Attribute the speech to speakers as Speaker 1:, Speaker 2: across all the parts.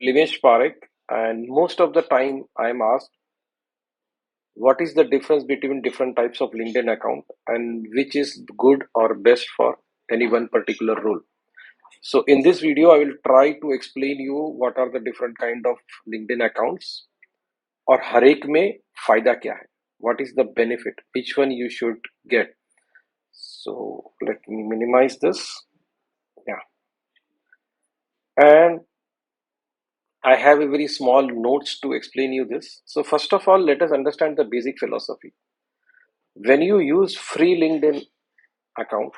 Speaker 1: Livesh Parekh, and most of the time I am asked what is the difference between different types of LinkedIn account and which is good or best for any one particular role. So in this video, I will try to explain you what are the different kind of LinkedIn accounts और हर एक में फायदा क्या है, what is the benefit, which one you should get. So let me minimize this. Yeah, and I have a very small notes to explain you this. So first of all, let us understand the basic philosophy. When you use free LinkedIn account,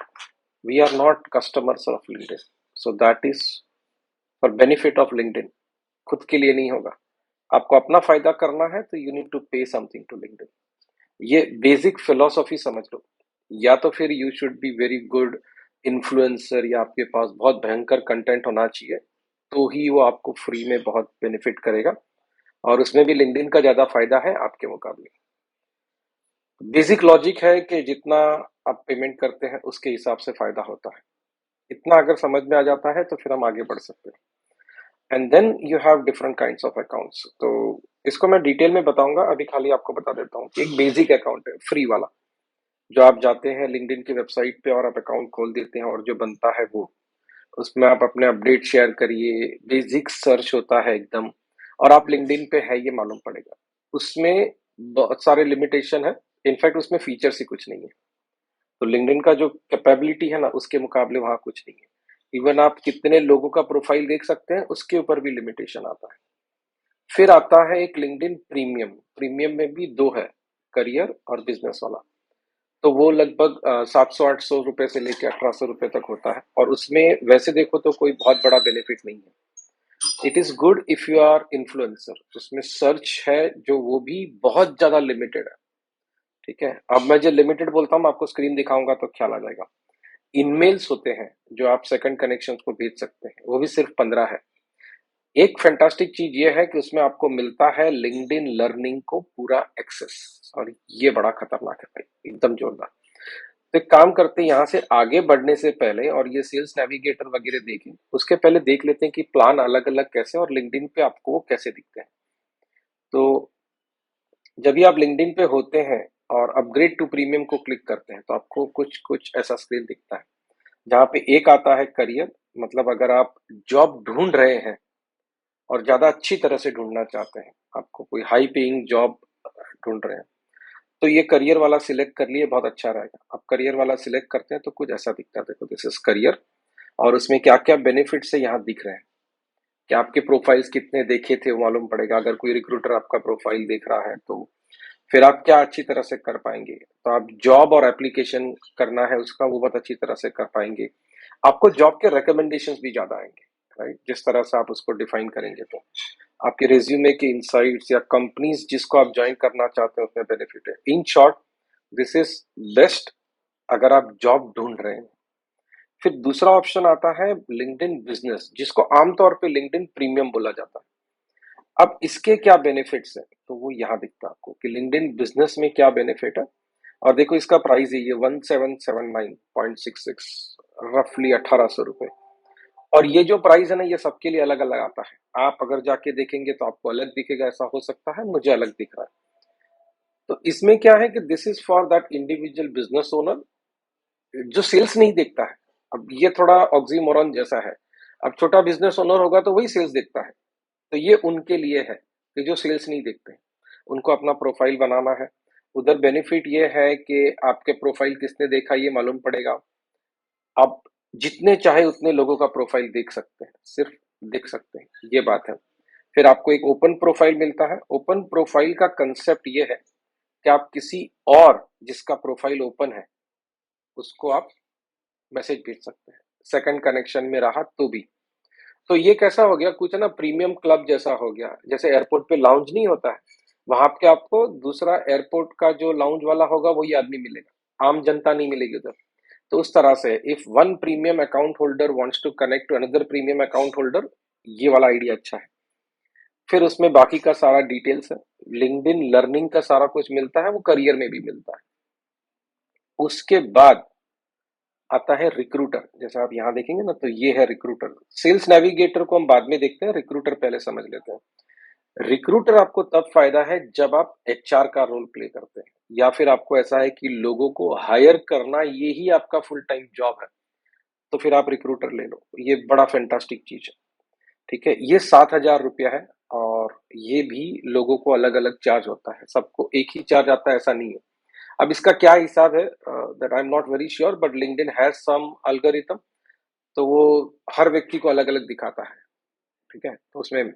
Speaker 1: we are not customers of LinkedIn. So that is for benefit of LinkedIn. खुद के लिए नहीं होगा, आपको अपना फायदा करना है तो यू नीड टू पे समथिंग टू लिंक्डइन. ये बेसिक फिलोसॉफी समझ लो. या तो फिर you should be very good influencer या आपके पास बहुत भयंकर कंटेंट होना चाहिए तो ही वो आपको फ्री में बहुत बेनिफिट करेगा, और उसमें भी लिंक्डइन का ज्यादा फायदा है आपके मुकाबले. बेसिक लॉजिक है कि जितना आप पेमेंट करते हैं उसके हिसाब से फायदा होता है. इतना अगर समझ में आ जाता है तो फिर हम आगे बढ़ सकते हैं. And then you have different kinds of accounts. तो इसको मैं डिटेल में बताऊंगा, अभी खाली आपको बता देता हूँ कि एक बेसिक अकाउंट है फ्री वाला, जो आप जाते हैं लिंक्डइन की वेबसाइट पे और आप अकाउंट खोल देते हैं और जो बनता है वो, उसमें आप अपने अपडेट शेयर करिए, बेसिक सर्च होता है एकदम, और आप लिंक्डइन पे है ये मालूम पड़ेगा. उसमें बहुत सारे लिमिटेशन है, इनफैक्ट उसमें फीचर्स ही कुछ नहीं है. तो लिंक्डइन का जो कैपेबिलिटी है ना, उसके मुकाबले वहां कुछ नहीं है. इवन आप कितने लोगों का प्रोफाइल देख सकते हैं उसके ऊपर भी लिमिटेशन आता है. फिर आता है एक लिंक्डइन प्रीमियम. प्रीमियम में भी दो है, करियर और बिजनेस वाला. तो वो लगभग 700-800 रुपए से लेकर 1800 रुपए तक होता है, और उसमें वैसे देखो तो कोई बहुत बड़ा बेनिफिट नहीं है. It is good if you are influencer. उसमें सर्च है जो वो भी बहुत ज्यादा लिमिटेड है. ठीक है, अब मैं जो लिमिटेड बोलता हूँ आपको स्क्रीन दिखाऊंगा तो ख्याल आ जाएगा. इनमेल्स होते हैं जो आप सेकंड कनेक्शन को भेज सकते हैं, वो भी सिर्फ 15 है. एक फैंटास्टिक चीज ये है कि उसमें आपको मिलता है लिंक्डइन लर्निंग को पूरा एक्सेस, और ये बड़ा खतरनाक है भाई, एकदम जोरदार. तो एक काम करते हैं, यहाँ से आगे बढ़ने से पहले और ये सेल्स नेविगेटर वगैरह देखें उसके पहले देख लेते हैं कि प्लान अलग अलग कैसे और लिंक्डइन पे आपको वो कैसे दिखते हैं. तो जब भी आप लिंक्डइन पे होते हैं और अपग्रेड टू प्रीमियम को क्लिक करते हैं तो आपको कुछ कुछ ऐसा स्क्रीन दिखता है, जहाँ पे एक आता है करियर. मतलब अगर आप जॉब ढूंढ रहे हैं और ज्यादा अच्छी तरह से ढूंढना चाहते हैं, आपको कोई हाई पेइंग जॉब ढूंढ रहे हैं, तो ये करियर वाला सिलेक्ट कर लिए, बहुत अच्छा रहेगा. आप करियर वाला सिलेक्ट करते हैं तो कुछ ऐसा दिखता है, देखो दिस इज करियर, और उसमें क्या क्या बेनिफिट्स है यहाँ दिख रहे हैं. कि आपके प्रोफाइल्स कितने देखे थे वो मालूम पड़ेगा. अगर कोई रिक्रूटर आपका प्रोफाइल देख रहा है तो फिर आप क्या अच्छी तरह से कर पाएंगे. तो आप जॉब और एप्लीकेशन करना है उसका, वो बहुत अच्छी तरह से कर पाएंगे. आपको जॉब के रिकमेंडेशंस भी ज्यादा आएंगे, राइट, जिस तरह से आप उसको डिफाइन करेंगे. तो आपके रिज्यूमे के इंसाइट्स या कंपनीज जिसको आप ज्वाइन करना चाहते हैं उसमें बेनिफिट है. In short this is best अगर आप जॉब ढूंढ रहे हैं. फिर दूसरा ऑप्शन आता है लिंक्डइन बिजनेस, जिसको आमतौर पे लिंक्डइन प्रीमियम बोला जाता है. अब इसके क्या बेनिफिट्स है तो वो यहाँ दिखता है आपको कि लिंक्डइन बिजनेस में क्या बेनिफिट है. और देखो इसका प्राइस है ये 1779.66, रफली 1800 रुपए. और ये जो प्राइस है ना, ये सबके लिए अलग अलग आता है. आप अगर जाके देखेंगे तो आपको अलग दिखेगा, ऐसा हो सकता है, मुझे अलग दिख रहा है. तो इसमें क्या है कि this is for that individual business owner जो सेल्स नहीं देखता है. अब ये थोड़ा ऑक्सीमोरन जैसा है. अब छोटा बिजनेस ओनर होगा तो वही सेल्स देखता है, तो ये उनके लिए है कि जो सेल्स नहीं देखते, उनको अपना प्रोफाइल बनाना है. उधर बेनिफिट ये है कि आपके प्रोफाइल किसने देखा ये मालूम पड़ेगा. आप जितने चाहे उतने लोगों का प्रोफाइल देख सकते हैं, सिर्फ देख सकते हैं, ये बात है. फिर आपको एक ओपन प्रोफाइल मिलता है. ओपन प्रोफाइल का कंसेप्ट ये है कि आप किसी और जिसका प्रोफाइल ओपन है उसको आप मैसेज भेज सकते हैं, सेकंड कनेक्शन में रहा तो भी. तो ये कैसा हो गया, कुछ ना प्रीमियम क्लब जैसा हो गया. जैसे एयरपोर्ट पे लाउंज नहीं होता है, वहां पे आपको दूसरा एयरपोर्ट का जो लाउंज वाला होगा वही आदमी मिलेगा, आम जनता नहीं मिलेगी उधर. तो उस तरह से if one premium account holder wants to connect to another premium account holder, ये वाला आइडिया अच्छा है. फिर उसमें बाकी का सारा डिटेल्स है. लिंक्डइन लर्निंग का सारा कुछ मिलता है, वो करियर में भी मिलता है. उसके बाद आता है रिक्रूटर। जैसे आप यहाँ देखेंगे ना, तो ये है रिक्रूटर। सेल्स नेविगेटर को हम बाद में देखते हैं, रिक्रूटर पहले समझ लेते हैं। रिक्रूटर आपको तब फायदा है जब आप एचआर का रोल प्ले करते हैं, या फिर आपको ऐसा है कि लोगों को हायर करना ये ही आपका फुल टाइम जॉब है, तो फिर आप रिक्रूटर ले लो। ये बड़ा फैंटास्टिक चीज है। ठीक है, ये 7,000 रुपया है, और ये भी लोगों को अलग अलग चार्ज होता है, सबको एक ही चार्ज आता है ऐसा नहीं है। अब इसका क्या हिसाब है, that I am not very sure, but LinkedIn has some algorithm, तो वो हर व्यक्ति को अलग अलग दिखाता है। ठीक है, तो उसमें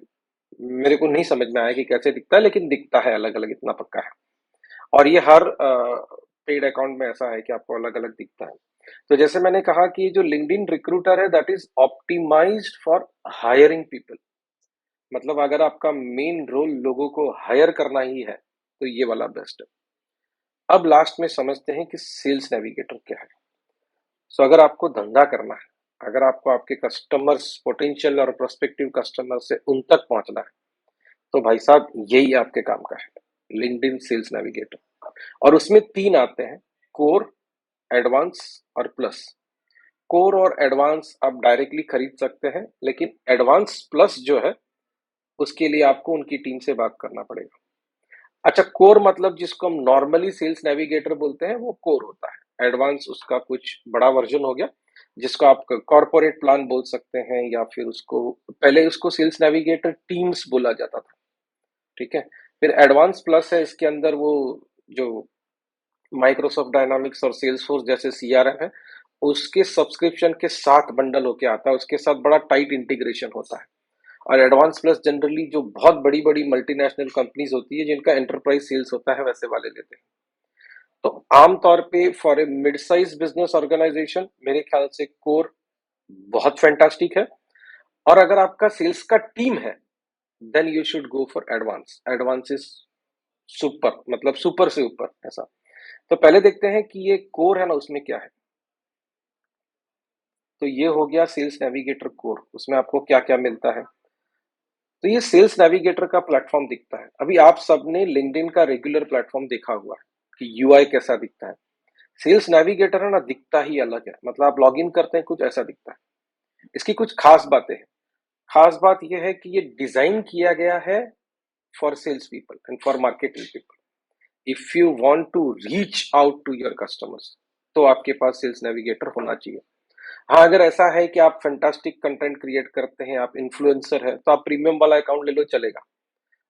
Speaker 1: मेरे को नहीं समझ में आया कि कैसे दिखता है, लेकिन दिखता है अलग अलग, इतना पक्का है। और ये हर पेड अकाउंट में ऐसा है कि आपको अलग अलग दिखता है। तो जैसे मैंने कहा कि जो लिंक्डइन रिक्रूटर है that is optimized for hiring people. मतलब अगर आपका मेन रोल लोगों को हायर करना ही है, तो ये वाला बेस्ट है। अब लास्ट में समझते हैं कि सेल्स नेविगेटर क्या है। सो अगर आपको धंधा करना है, अगर आपको आपके कस्टमर्स, पोटेंशियल और प्रोस्पेक्टिव कस्टमर से उन तक पहुंचना है, तो भाई साहब यही आपके काम का है, लिंक्डइन सेल्स नेविगेटर। और उसमें 3 आते हैं, कोर, एडवांस और प्लस। कोर और एडवांस आप डायरेक्टली खरीद सकते हैं, लेकिन एडवांस प्लस जो है उसके लिए आपको उनकी टीम से बात करना पड़ेगा। अच्छा, कोर मतलब जिसको हम नॉर्मली सेल्स नेविगेटर बोलते हैं, वो कोर होता है। एडवांस उसका कुछ बड़ा वर्जन हो गया, जिसको आप कॉर्पोरेट प्लान बोल सकते हैं, या फिर उसको पहले उसको सेल्स नेविगेटर टीम्स बोला जाता था। ठीक है, फिर एडवांस प्लस है, इसके अंदर वो जो माइक्रोसॉफ्ट डायनामिक्स और सेल्सफोर्स जैसे सीआरएम है, उसके सब्सक्रिप्शन के साथ बंडल होके आता है, उसके साथ बड़ा टाइट इंटीग्रेशन होता है। और एडवांस प्लस जनरली जो बहुत बड़ी बड़ी मल्टीनेशनल कंपनीज होती है जिनका एंटरप्राइज सेल्स होता है, वैसे वाले लेते हैं। तो आमतौर पे for a mid size business organization मेरे ख्याल से कोर बहुत फैंटास्टिक है। और अगर आपका सेल्स का टीम है, then you should go for advance. Advance is super, मतलब सुपर से ऊपर ऐसा। तो पहले देखते हैं कि ये कोर है ना, उसमें क्या है। तो ये हो गया सेल्स नेविगेटर कोर, उसमें आपको क्या क्या मिलता है। तो ये सेल्स नेविगेटर का प्लेटफॉर्म दिखता है। अभी आप सबने लिंक्डइन का रेगुलर प्लेटफॉर्म देखा हुआ है कि यूआई कैसा दिखता है। सेल्स नेविगेटर है ना, दिखता ही अलग है। मतलब आप लॉग इन करते हैं, कुछ ऐसा दिखता है। इसकी कुछ खास बातें हैं। खास बात यह है कि ये डिजाइन किया गया है for sales people and for marketing people. If you want to reach out to your customers, तो आपके पास सेल्स नेविगेटर होना चाहिए। हाँ, अगर ऐसा है कि आप फैंटास्टिक कंटेंट क्रिएट करते हैं, आप इन्फ्लुएंसर है, तो आप प्रीमियम वाला अकाउंट ले लो, चलेगा।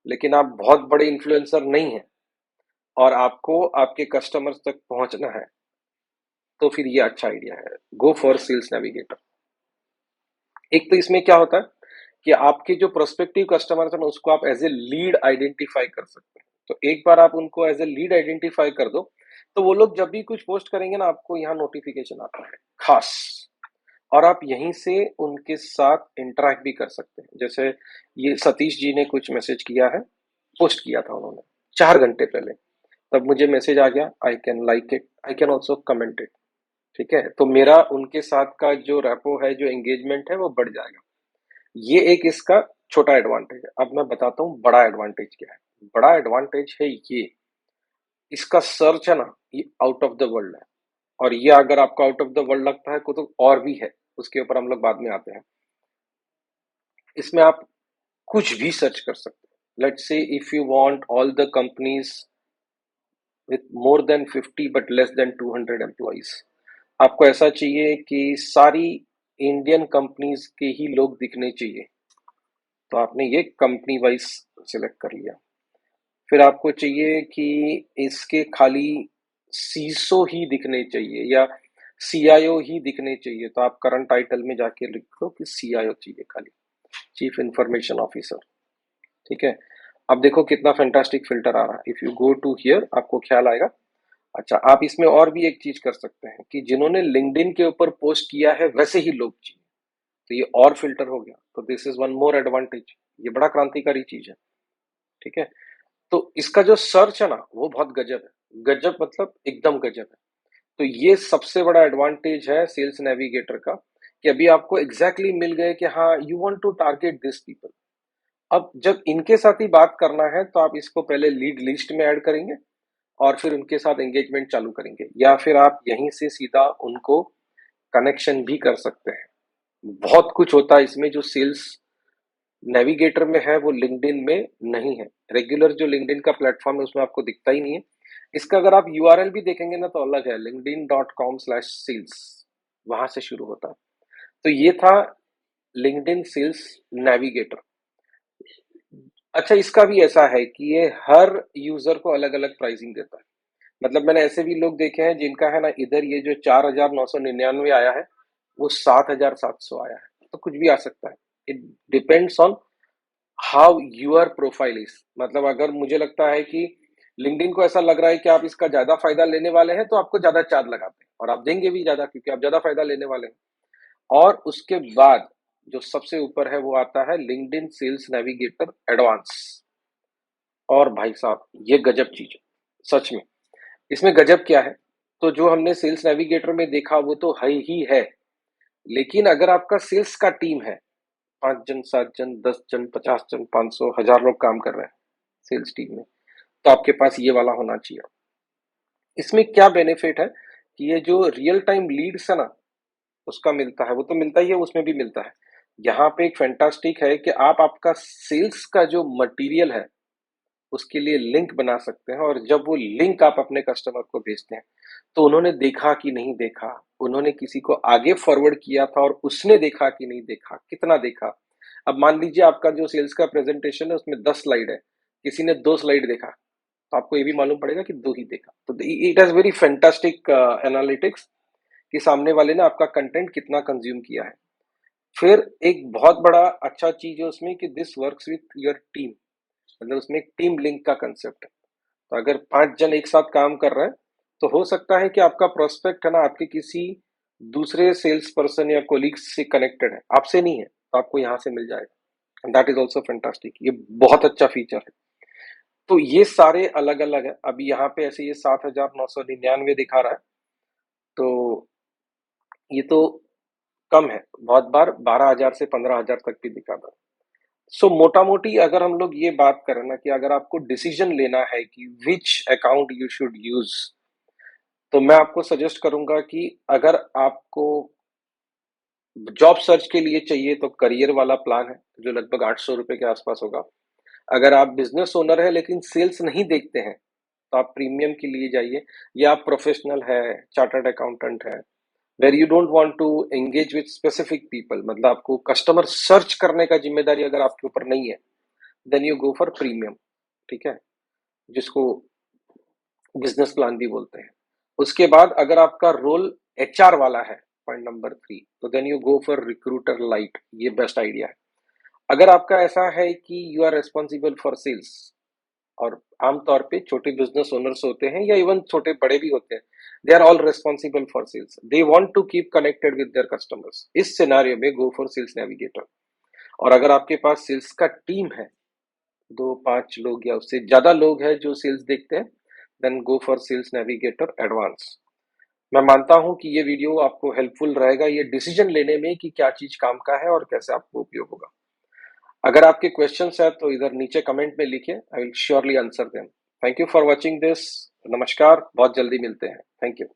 Speaker 1: लेकिन आप बहुत बड़े इन्फ्लुएंसर नहीं हैं और आपको आपके कस्टमर्स तक पहुंचना है, तो फिर ये अच्छा आइडिया है, गो फॉर सेल्स नेविगेटर। एक तो इसमें क्या होता है कि आपके जो प्रोस्पेक्टिव कस्टमर्स हैं उसको आप एज ए लीड आइडेंटिफाई कर सकते हैं। तो एक बार आप उनको एज ए लीड आइडेंटिफाई कर दो, तो वो लोग जब भी कुछ पोस्ट करेंगे ना, आपको यहाँ नोटिफिकेशन आता है खास। और आप यहीं से उनके साथ इंटरेक्ट भी कर सकते हैं। जैसे ये सतीश जी ने कुछ मैसेज किया है, पोस्ट किया था उन्होंने 4 घंटे पहले, तब मुझे मैसेज आ गया, I can like it, I can also comment it. ठीक है, तो मेरा उनके साथ का जो रेपो है, जो एंगेजमेंट है, वो बढ़ जाएगा। ये एक इसका छोटा एडवांटेज है। अब मैं बताता हूँ बड़ा एडवांटेज क्या है। बड़ा एडवांटेज है ये, इसका सर्च है ना, ये आउट ऑफ द वर्ल्ड है। और ये अगर आपको आउट ऑफ द वर्ल्ड लगता है को, तो और भी है, उसके ऊपर हम लोग बाद में आते हैं। इसमें आप कुछ भी सर्च कर सकते हैं। Let's say if you want all the companies with more than 50 but less than 200 employees, आपको ऐसा चाहिए कि सारी इंडियन कंपनीज के ही लोग दिखने चाहिए, तो आपने ये कंपनी वाइज सिलेक्ट कर लिया। फिर आपको चाहिए कि इसके खाली सीसो ही दिखने चाहिए या सीआईओ ही दिखने चाहिए, तो आप करंट टाइटल में जाके लिखो कि सीआईओ चाहिए खाली, चीफ इंफॉर्मेशन ऑफिसर। ठीक है, अब देखो कितना फैंटास्टिक फिल्टर आ रहा है। If you go to here, आपको ख्याल आएगा। अच्छा, आप इसमें और भी एक चीज कर सकते हैं कि जिन्होंने लिंक्डइन के ऊपर पोस्ट किया है वैसे ही लोग चाहिए, तो ये और फिल्टर हो गया। तो this is one more advantage, ये बड़ा क्रांतिकारी चीज है। ठीक है, तो इसका जो सर्च है ना, वो बहुत गजब है। गजब मतलब एकदम गजब है। तो ये सबसे बड़ा एडवांटेज है सेल्स नेविगेटर का, कि अभी आपको एग्जैक्टली मिल गए कि हाँ, you want to target this people. अब जब इनके साथ ही बात करना है, तो आप इसको पहले लीड लिस्ट में ऐड करेंगे और फिर उनके साथ एंगेजमेंट चालू करेंगे, या फिर आप यहीं से सीधा उनको कनेक्शन भी कर सकते हैं। बहुत कुछ होता है इसमें जो सेल्स नेविगेटर में है वो लिंक्डइन में नहीं है। रेगुलर जो लिंक्डइन का प्लेटफॉर्म है उसमें आपको दिखता ही नहीं है। इसका अगर आप यूआरएल भी देखेंगे ना तो अलग है, linkedin.com/sales, वहां से शुरू होता है। तो ये था लिंक्डइन सेल्स नेविगेटर। अच्छा, इसका भी ऐसा है कि ये हर यूजर को अलग अलग प्राइसिंग देता है। मतलब मैंने ऐसे भी लोग देखे हैं जिनका है ना, इधर ये जो 4,999 आया है वो 7,700 आया है। तो कुछ भी आ सकता है। It depends on how your profile is. मतलब अगर मुझे लगता है कि लिंक्डइन को ऐसा लग रहा है कि आप इसका ज्यादा फायदा लेने वाले हैं तो आपको ज्यादा चार्ज लगाते हैं और आप देंगे भी ज्यादा क्योंकि आप ज्यादा फायदा लेने वाले हैं। और उसके बाद जो सबसे ऊपर है वो आता है लिंक्डइन सेल्स नेविगेटर एडवांस। और भाई साहब ये गजब चीज है सच में। इसमें गजब क्या है, तो जो हमने सेल्स नेविगेटर में देखा वो तो है ही है, लेकिन अगर आपका सेल्स का टीम है, 5 जन, 7 जन, 10 जन, 50 जन, 500, 1,000 लोग काम कर रहे हैं सेल्स टीम में, तो आपके पास ये वाला होना चाहिए। इसमें क्या बेनिफिट है कि ये जो रियल टाइम लीड्स है ना उसका मिलता है, वो तो मिलता ही है, उसमें भी मिलता है। यहाँ पे एक फैंटास्टिक है कि आप आपका सेल्स का जो मटेरियल है उसके लिए लिंक बना सकते हैं, और जब वो लिंक आप अपने कस्टमर को भेजते हैं तो उन्होंने देखा कि नहीं देखा, उन्होंने किसी को आगे फॉरवर्ड किया था और उसने देखा कि नहीं देखा, कितना देखा। अब मान लीजिए आपका जो सेल्स का प्रेजेंटेशन है उसमें 10 स्लाइड है, किसी ने 2 स्लाइड देखा, तो आपको ये भी मालूम पड़ेगा कि 2 ही देखा। तो it has very fantastic analytics कि सामने वाले ने आपका कंटेंट कितना कंज्यूम किया है। फिर एक बहुत बड़ा अच्छा चीज है उसमें कि this works with your team. मतलब उसमें एक टीम लिंक का कंसेप्ट है। तो अगर 5 जन एक साथ काम कर रहे हैं तो हो सकता है कि आपका प्रोस्पेक्ट है ना आपके किसी दूसरे सेल्स पर्सन या कोलीग्स से कनेक्टेड है, आपसे नहीं है, तो आपको यहाँ से मिल जाएगा। दैट इज ऑल्सो फैंटास्टिक, ये बहुत अच्छा फीचर है। तो ये सारे अलग अलग है। अभी यहाँ पे ऐसे ये 7,999 दिखा रहा है, तो ये तो कम है, बहुत बार 12,000 से 15,000 तक भी दिखाता है। सो मोटा मोटी अगर हम लोग ये बात करें ना कि अगर आपको डिसीजन लेना है कि which account you should use, तो मैं आपको सजेस्ट करूंगा कि अगर आपको जॉब सर्च के लिए चाहिए तो करियर वाला प्लान है जो लगभग 800 रुपए के आसपास होगा। अगर आप बिजनेस ओनर है लेकिन सेल्स नहीं देखते हैं तो आप प्रीमियम के लिए जाइए। या आप प्रोफेशनल है, चार्टर्ड अकाउंटेंट है, where you don't want to engage with specific people, मतलब आपको कस्टमर सर्च करने का जिम्मेदारी अगर आपके ऊपर नहीं है, then you go for premium. ठीक है, जिसको बिजनेस प्लान भी बोलते हैं। उसके बाद अगर आपका रोल एचआर वाला है, पॉइंट नंबर 3, तो then you go for recruiter lite, ये बेस्ट आइडिया है। अगर आपका ऐसा है कि you are responsible for sales, और आमतौर पे छोटे बिजनेस ओनर्स होते हैं या इवन छोटे बड़े भी होते हैं, they are all responsible for sales, they want to keep connected with their customers, इस सिनेरियो में गो फॉर सेल्स नेविगेटर। और अगर आपके पास सेल्स का टीम है, 2-5 लोग या उससे ज्यादा लोग हैं जो सेल्स देखते हैं, then go for sales navigator advance. मैं मानता हूं कि ये वीडियो आपको हेल्पफुल रहेगा ये डिसीजन लेने में कि क्या चीज काम का है और कैसे आपको उपयोग होगा। अगर आपके क्वेश्चंस है तो इधर नीचे कमेंट में लिखिए, I will surely answer them. Thank you for watching this. नमस्कार, बहुत जल्दी मिलते हैं। Thank you.